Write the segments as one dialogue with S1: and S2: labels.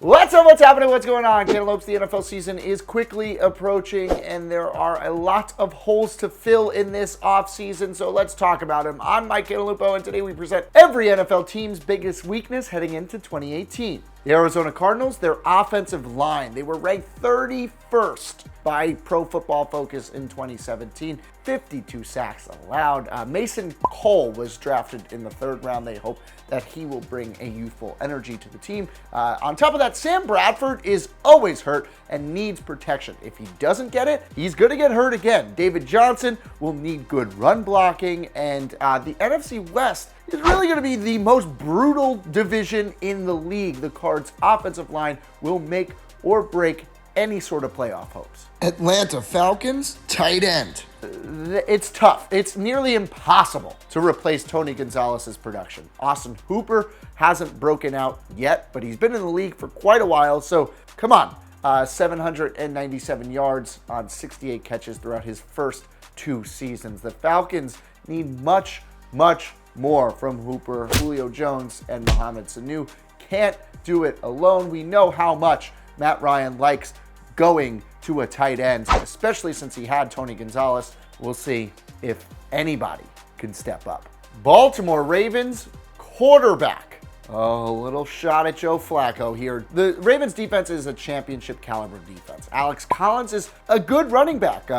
S1: What's up? What's happening? What's going on? Cantaloupes, the NFL season is quickly approaching, and there are a lot of holes to fill in this offseason, so let's talk about them. I'm Mike Cantalupo, and today we present every NFL team's biggest weakness heading into 2018. The Arizona Cardinals, their offensive line. They were ranked 31st by Pro Football Focus in 2017. 52 sacks allowed. Mason Cole was drafted in the third round. They hope that he will bring a youthful energy to the team. On top of that, Sam Bradford is always hurt and needs protection. If he doesn't get it, he's going to get hurt again. David Johnson will need good run blocking, and the NFC West is really going to be the most brutal division in the league. The Cards' offensive line will make or break any sort of playoff hopes.
S2: Atlanta Falcons, tight end.
S1: It's tough. It's nearly impossible to replace Tony Gonzalez's production. Austin Hooper hasn't broken out yet, but he's been in the league for quite a while, so come on. 797 yards on 68 catches throughout his first 2 seasons. The Falcons need much more from Hooper. Julio Jones and Mohamed Sanu can't do it alone. We know how much Matt Ryan likes going to a tight end, especially since he had Tony Gonzalez. We'll see if anybody can step up. Baltimore Ravens quarterback. Oh, a little shot at Joe Flacco here. The Ravens defense is a championship caliber defense. Alex Collins is a good running back.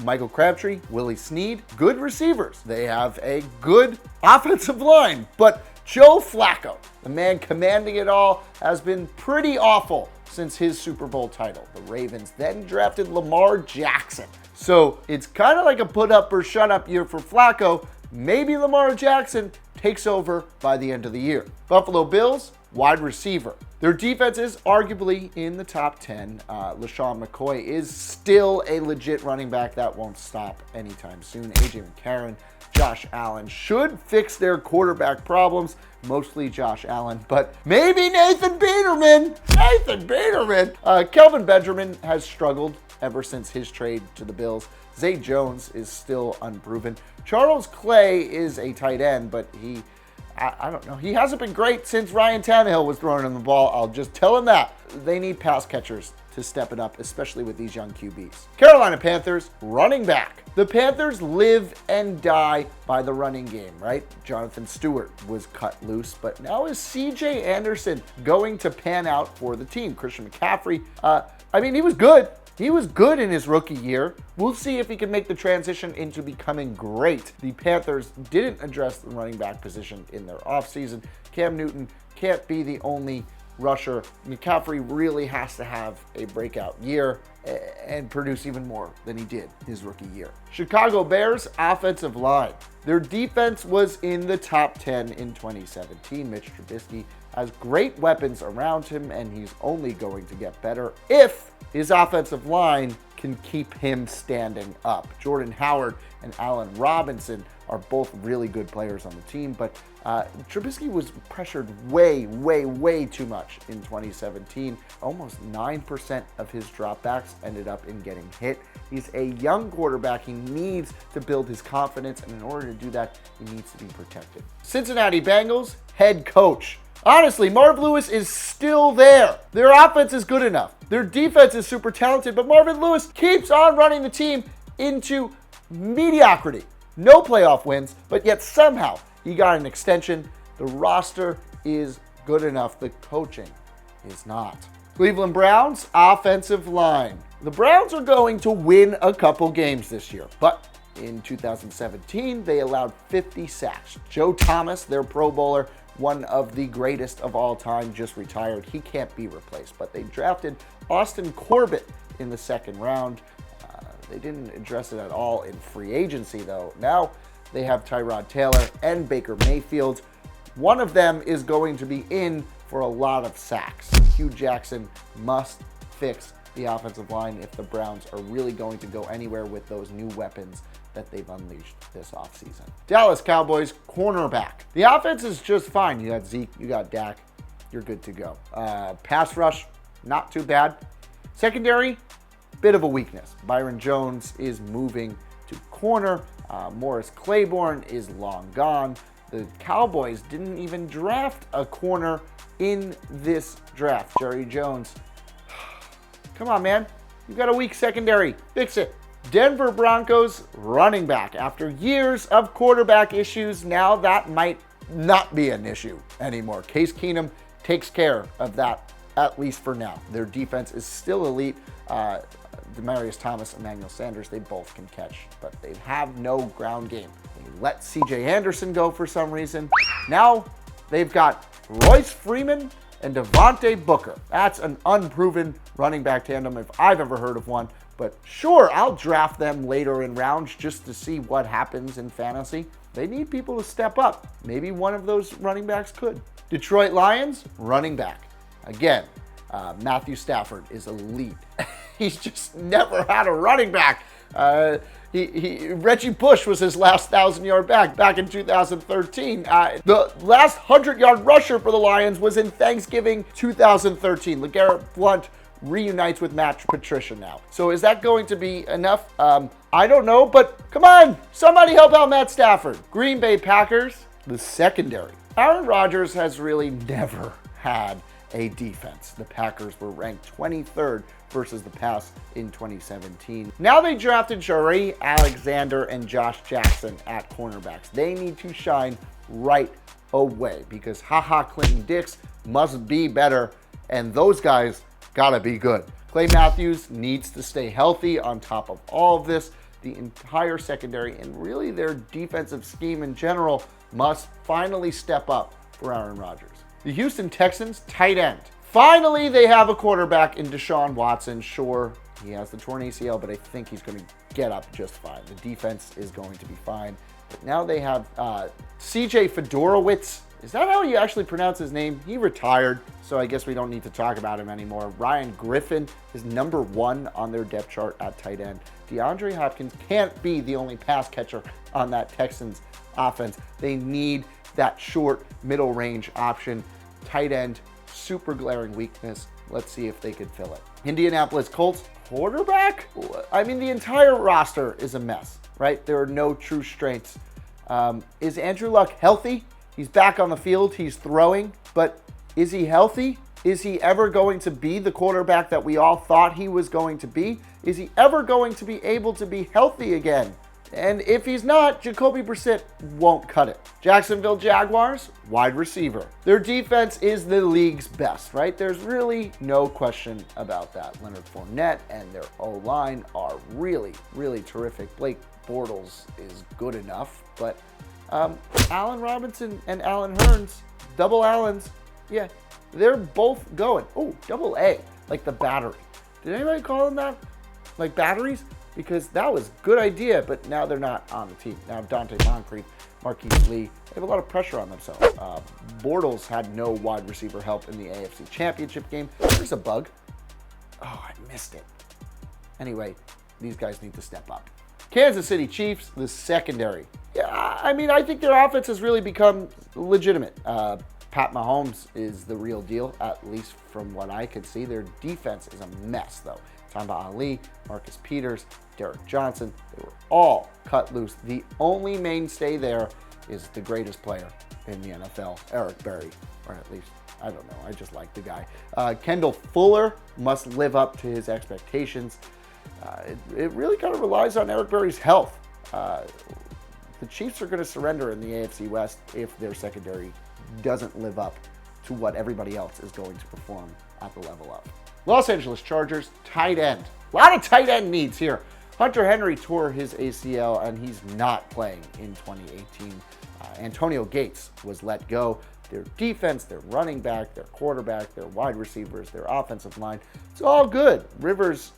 S1: Michael Crabtree, Willie Snead, good receivers. They have a good offensive line, but Joe Flacco, the man commanding it all, has been pretty awful since his Super Bowl title. The Ravens then drafted Lamar Jackson. So it's kind of like a put up or shut up year for Flacco. Maybe Lamar Jackson takes over by the end of the year. Buffalo Bills, wide receiver. Their defense is arguably in the top 10. LaShawn McCoy is still a legit running back. That won't stop anytime soon. AJ McCarron, Josh Allen should fix their quarterback problems. Mostly Josh Allen, but maybe Nathan Peterman. Kelvin Benjamin has struggled ever since his trade to the Bills. Zay Jones is still unproven. Charles Clay is a tight end, but I don't know. He hasn't been great since Ryan Tannehill was throwing him the ball. I'll just tell him that. They need pass catchers to step it up, especially with these young QBs. Carolina Panthers, running back. The Panthers live and die by the running game, right? Jonathan Stewart was cut loose, but now is CJ Anderson going to pan out for the team? Christian McCaffrey, he was good. He was good in his rookie year. We'll see if he can make the transition into becoming great. The Panthers didn't address the running back position in their offseason. Cam Newton can't be the only rusher. McCaffrey really has to have a breakout year and produce even more than he did his rookie year. Chicago Bears offensive line. Their defense was in the top 10 in 2017. Mitch Trubisky has great weapons around him, and he's only going to get better if his offensive line can keep him standing up. Jordan Howard and Allen Robinson are both really good players on the team, but Trubisky was pressured way too much in 2017. Almost 9% of his dropbacks ended up in getting hit. He's a young quarterback. He needs to build his confidence, and in order to do that, he needs to be protected. Cincinnati Bengals head coach. Honestly, Marv Lewis is still there. Their offense is good enough. Their defense is super talented, but Marvin Lewis keeps on running the team into mediocrity. No playoff wins, but yet somehow he got an extension. The roster is good enough. The coaching is not. Cleveland Browns offensive line. The Browns are going to win a couple games this year, but in 2017, they allowed 50 sacks. Joe Thomas, their Pro Bowler, one of the greatest of all time, just retired. He can't be replaced, but they drafted Austin Corbett in the second round. They didn't address it at all in free agency, though. Now they have Tyrod Taylor and Baker Mayfield. One of them is going to be in for a lot of sacks. Hugh Jackson must fix the offensive line if the Browns are really going to go anywhere with those new weapons that they've unleashed this offseason. Dallas Cowboys cornerback. The offense is just fine. You got Zeke, you got Dak, you're good to go. Pass rush, not too bad. Secondary, bit of a weakness. Byron Jones is moving to corner. Morris Claiborne is long gone. The Cowboys didn't even draft a corner in this draft. Jerry Jones. Come on, man. You've got a weak secondary. Fix it. Denver Broncos running back. After years of quarterback issues, now that might not be an issue anymore. Case Keenum takes care of that, at least for now. Their defense is still elite. Demaryius Thomas, Emmanuel Sanders, they both can catch, but they have no ground game. They let CJ Anderson go for some reason. Now they've got Royce Freeman and Devontae Booker. That's an unproven running back tandem if I've ever heard of one. But sure, I'll draft them later in rounds just to see what happens in fantasy. They need people to step up. Maybe one of those running backs could. Detroit Lions, running back. Again, Matthew Stafford is elite. He's just never had a running back. Reggie Bush was his last 1,000-yard back in 2013. The last 100-yard rusher for the Lions was in Thanksgiving 2013. LeGarrette Blount reunites with Matt Patricia now. So is that going to be enough? I don't know, but come on, somebody help out Matt Stafford. Green Bay Packers, the secondary. Aaron Rodgers has really never had a defense. The Packers were ranked 23rd versus the pass in 2017. Now they drafted Jaire Alexander and Josh Jackson at cornerbacks. They need to shine right away because Clinton Dix must be better, and those guys gotta be good. Clay Matthews needs to stay healthy on top of all of this. The entire secondary and really their defensive scheme in general must finally step up for Aaron Rodgers. The Houston Texans, tight end. Finally, they have a quarterback in Deshaun Watson. Sure, he has the torn ACL, but I think he's going to get up just fine. The defense is going to be fine. But now they have CJ Fedorowicz. Is that how you actually pronounce his name? He retired, so I guess we don't need to talk about him anymore. Ryan Griffin is number 1 on their depth chart at tight end. DeAndre Hopkins can't be the only pass catcher on that Texans offense. They need that short, middle range option. Tight end, super glaring weakness. Let's see if they could fill it. Indianapolis Colts, quarterback? I mean, the entire roster is a mess, right? There are no true strengths. Is Andrew Luck healthy? He's back on the field, he's throwing, but is he healthy? Is he ever going to be the quarterback that we all thought he was going to be? Is he ever going to be able to be healthy again? And if he's not, Jacoby Brissett won't cut it. Jacksonville Jaguars, wide receiver. Their defense is the league's best, right? There's really no question about that. Leonard Fournette and their O-line are really, really terrific. Blake Bortles is good enough, but Allen Robinson and Allen Hurns, double Allens, yeah, they're both going. Oh, double A, like the battery. Did anybody call them that? Like batteries? Because that was a good idea, but now they're not on the team. Now Dante Moncrief, Marquise Lee, they have a lot of pressure on themselves. Bortles had no wide receiver help in the AFC Championship game. There's a bug. Oh, I missed it. Anyway, these guys need to step up. Kansas City Chiefs, the secondary. Yeah, I mean, I think their offense has really become legitimate. Pat Mahomes is the real deal, at least from what I could see. Their defense is a mess, though. Tamba Ali, Marcus Peters, Derek Johnson, they were all cut loose. The only mainstay there is the greatest player in the NFL, Eric Berry, or at least, I don't know, I just like the guy. Kendall Fuller must live up to his expectations. It really kind of relies on Eric Berry's health. The Chiefs are going to surrender in the AFC West if their secondary doesn't live up to what everybody else is going to perform at the level of. Los Angeles Chargers, tight end. A lot of tight end needs here. Hunter Henry tore his ACL and he's not playing in 2018. Antonio Gates was let go. Their defense, their running back, their quarterback, their wide receivers, their offensive line, it's all good. Rivers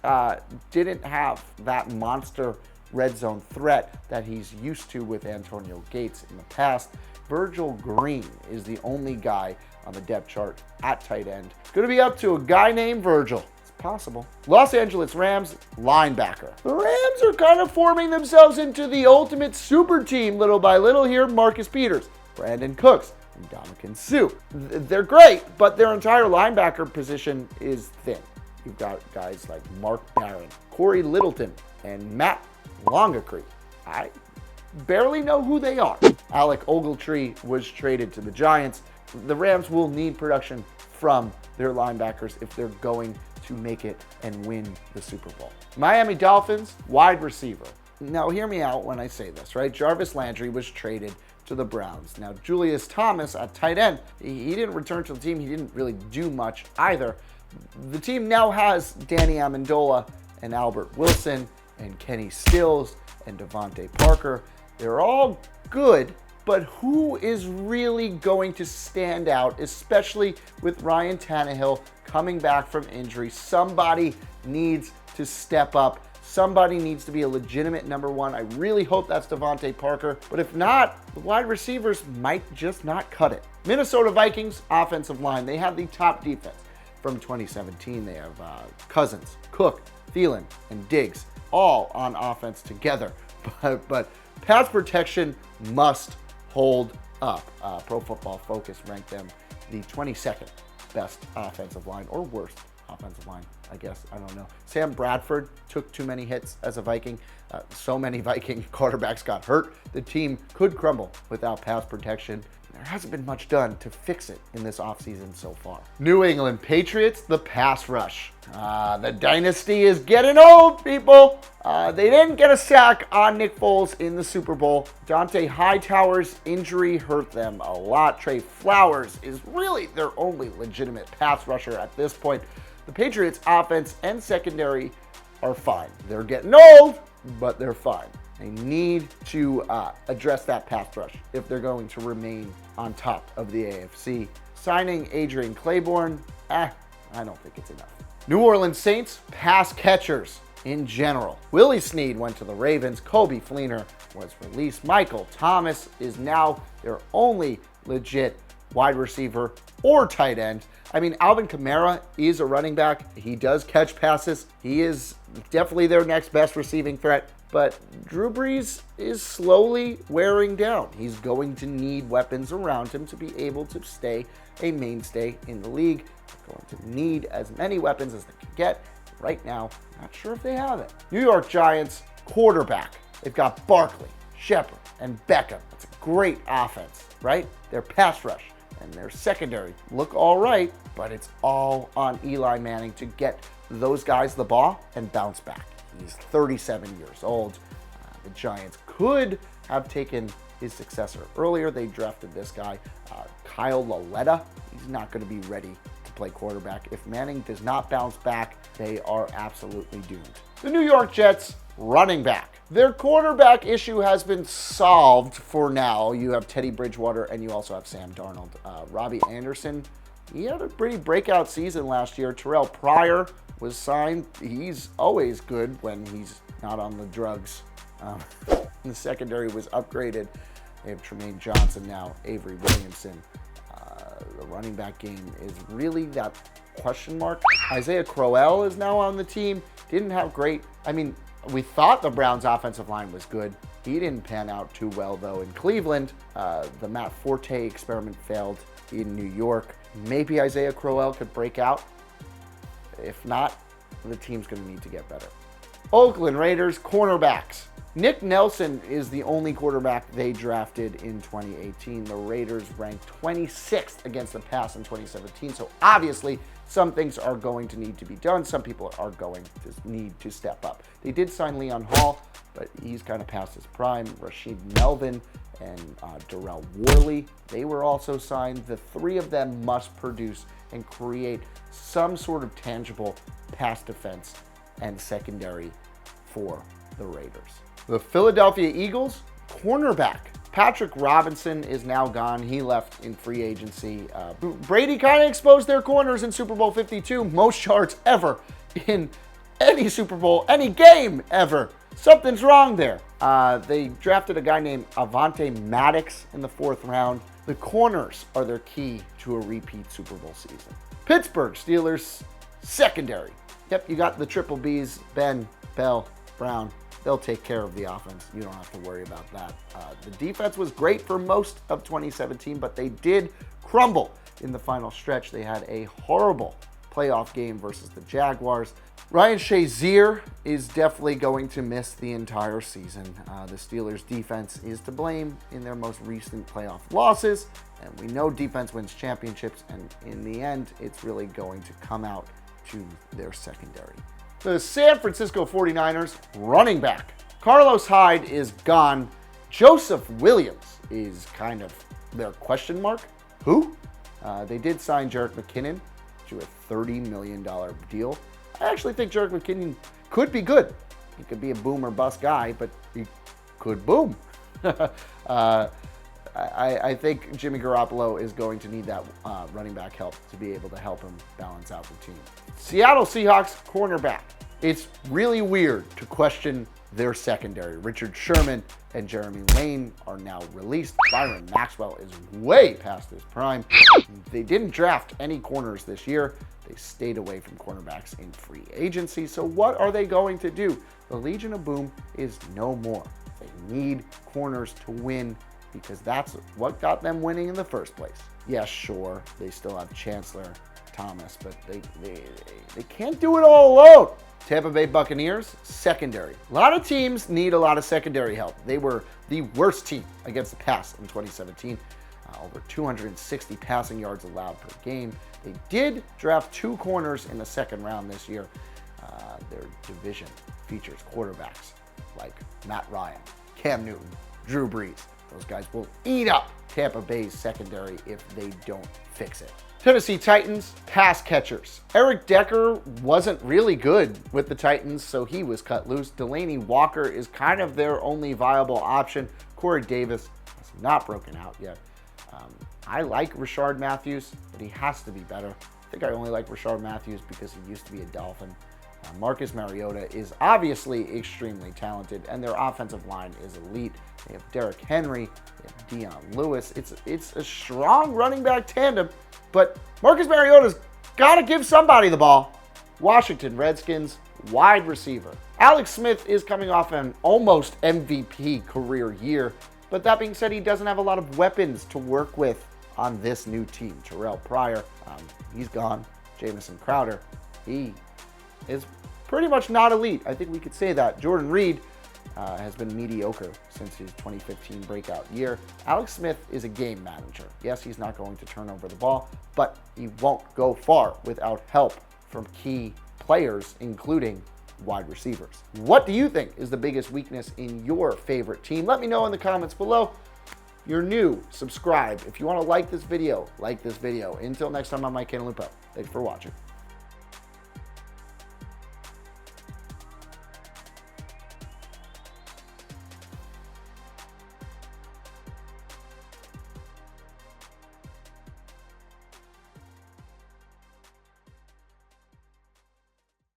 S1: didn't have that monster red zone threat that he's used to with Antonio Gates in the past. Virgil Green is the only guy on the depth chart at tight end. It's going to be up to a guy named Virgil. It's possible. Los Angeles Rams, linebacker. The Rams are kind of forming themselves into the ultimate super team little by little here. Marcus Peters, Brandon Cooks, and Ndamukong Suh. They're great, but their entire linebacker position is thin. You've got guys like Mark Barron, Corey Littleton, and Matt Longacree. barely know who they are. Alec Ogletree was traded to the Giants. The Rams will need production from their linebackers if they're going to make it and win the Super Bowl. Miami Dolphins, wide receiver. Now, hear me out when I say this, right? Jarvis Landry was traded to the Browns. Now, Julius Thomas at tight end, he didn't return to the team. He didn't really do much either. The team now has Danny Amendola and Albert Wilson and Kenny Stills and Devontae Parker. They're all good, but who is really going to stand out, especially with Ryan Tannehill coming back from injury? Somebody needs to step up. Somebody needs to be a legitimate number one. I really hope that's Devontae Parker, but if not, the wide receivers might just not cut it. Minnesota Vikings offensive line, they have the top defense from 2017. They have Cousins, Cook, Thielen, and Diggs all on offense together, but pass protection must hold up. Pro Football Focus ranked them the 22nd best offensive line, or worst offensive line, I guess. I don't know. Sam Bradford took too many hits as a Viking. So many Viking quarterbacks got hurt. The team could crumble without pass protection. There hasn't been much done to fix it in this offseason so far. New England Patriots, the pass rush. The dynasty is getting old, people. They didn't get a sack on Nick Foles in the Super Bowl. Dante Hightower's injury hurt them a lot. Trey Flowers is really their only legitimate pass rusher at this point. The Patriots' offense and secondary are fine. They're getting old, but they're fine. They need to address that pass rush if they're going to remain on top of the AFC. Signing Adrian Claiborne, I don't think it's enough. New Orleans Saints pass catchers in general. Willie Snead went to the Ravens. Kobe Fleener was released. Michael Thomas is now their only legit wide receiver or tight end. I mean, Alvin Kamara is a running back. He does catch passes. He is definitely their next best receiving threat. But Drew Brees is slowly wearing down. He's going to need weapons around him to be able to stay a mainstay in the league. They're going to need as many weapons as they can get. Right now, not sure if they have it. New York Giants quarterback. They've got Barkley, Shepard, and Beckham. That's a great offense, right? Their pass rush and their secondary look all right, but it's all on Eli Manning to get those guys the ball and bounce back. He's 37 years old. The Giants could have taken his successor earlier. They drafted this guy, Kyle Lauletta. He's not going to be ready to play quarterback. If Manning does not bounce back, they are absolutely doomed. The New York Jets running back. Their quarterback issue has been solved for now. You have Teddy Bridgewater and you also have Sam Darnold. Robbie Anderson, he had a pretty breakout season last year. Terrell Pryor was signed. He's always good when he's not on the drugs. The secondary was upgraded. They have Tremaine Johnson now, Avery Williamson. The running back game is really that question mark. Isaiah Crowell is now on the team. Didn't have great, we thought the Browns' offensive line was good. He didn't pan out too well, though, in Cleveland. The Matt Forte experiment failed in New York. Maybe Isaiah Crowell could break out. If not, the team's going to need to get better. Oakland Raiders cornerbacks. Nick Nelson is the only quarterback they drafted in 2018. The Raiders ranked 26th against the pass in 2017. So obviously, some things are going to need to be done. Some people are going to need to step up. They did sign Leon Hall, but he's kind of past his prime. Rashid Melvin and Darrell Worley, they were also signed. The three of them must produce and create some sort of tangible pass defense and secondary for the Raiders. The Philadelphia Eagles cornerback. Patrick Robinson is now gone. He left in free agency. Brady kind of exposed their corners in Super Bowl 52. Most yards ever in any Super Bowl, any game ever. Something's wrong there. They drafted a guy named Avante Maddox in the 4th round. The corners are their key to a repeat Super Bowl season. Pittsburgh Steelers secondary. Yep, you got the triple Bs, Ben, Bell, Brown. They'll take care of the offense. You don't have to worry about that. The defense was great for most of 2017, but they did crumble in the final stretch. They had a horrible playoff game versus the Jaguars. Ryan Shazier is definitely going to miss the entire season. The Steelers' defense is to blame in their most recent playoff losses, and we know defense wins championships, and in the end, it's really going to come out to their secondary. The San Francisco 49ers running back Carlos Hyde is gone. Joseph Williams is kind of their question mark. Who? They did sign Jerick McKinnon to a $30 million deal. I actually think Jerick McKinnon could be good. He could be a boom or bust guy, but he could boom. I think Jimmy Garoppolo is going to need that running back help to be able to help him balance out the team. Seattle Seahawks cornerback. It's really weird to question their secondary. Richard Sherman and Jeremy Lane are now released. Byron Maxwell is way past his prime. They didn't draft any corners this year. They stayed away from cornerbacks in free agency. So what are they going to do? The Legion of Boom is no more. They need corners to win because that's what got them winning in the first place. Yeah, sure, they still have Chancellor Thomas, but they can't do it all alone. Tampa Bay Buccaneers, secondary. A lot of teams need a lot of secondary help. They were the worst team against the pass in 2017. Over 260 passing yards allowed per game. They did draft 2 corners in the second round this year. Their division features quarterbacks like Matt Ryan, Cam Newton, Drew Brees. Those guys will eat up Tampa Bay's secondary if they don't fix it. Tennessee Titans, pass catchers. Eric Decker wasn't really good with the Titans, so he was cut loose. Delaney Walker is kind of their only viable option. Corey Davis has not broken out yet. I like Rashard Matthews, but he has to be better. I think I only like Rashard Matthews because he used to be a Dolphin. Marcus Mariota is obviously extremely talented, and their offensive line is elite. They have Derrick Henry, they have Deion Lewis. It's a strong running back tandem, but Marcus Mariota's got to give somebody the ball. Washington Redskins, wide receiver. Alex Smith is coming off an almost MVP career year, but that being said, he doesn't have a lot of weapons to work with on this new team. Terrell Pryor, he's gone. Jamison Crowder, he is pretty much not elite. I think we could say that. Jordan Reed has been mediocre since his 2015 breakout year. Alex Smith is a game manager. Yes, he's not going to turn over the ball, but he won't go far without help from key players, including wide receivers. What do you think is the biggest weakness in your favorite team? Let me know in the comments below. If you're new, subscribe. If you want to like this video, like this video. Until next time, I'm Mike Cantalupo. Thanks for watching.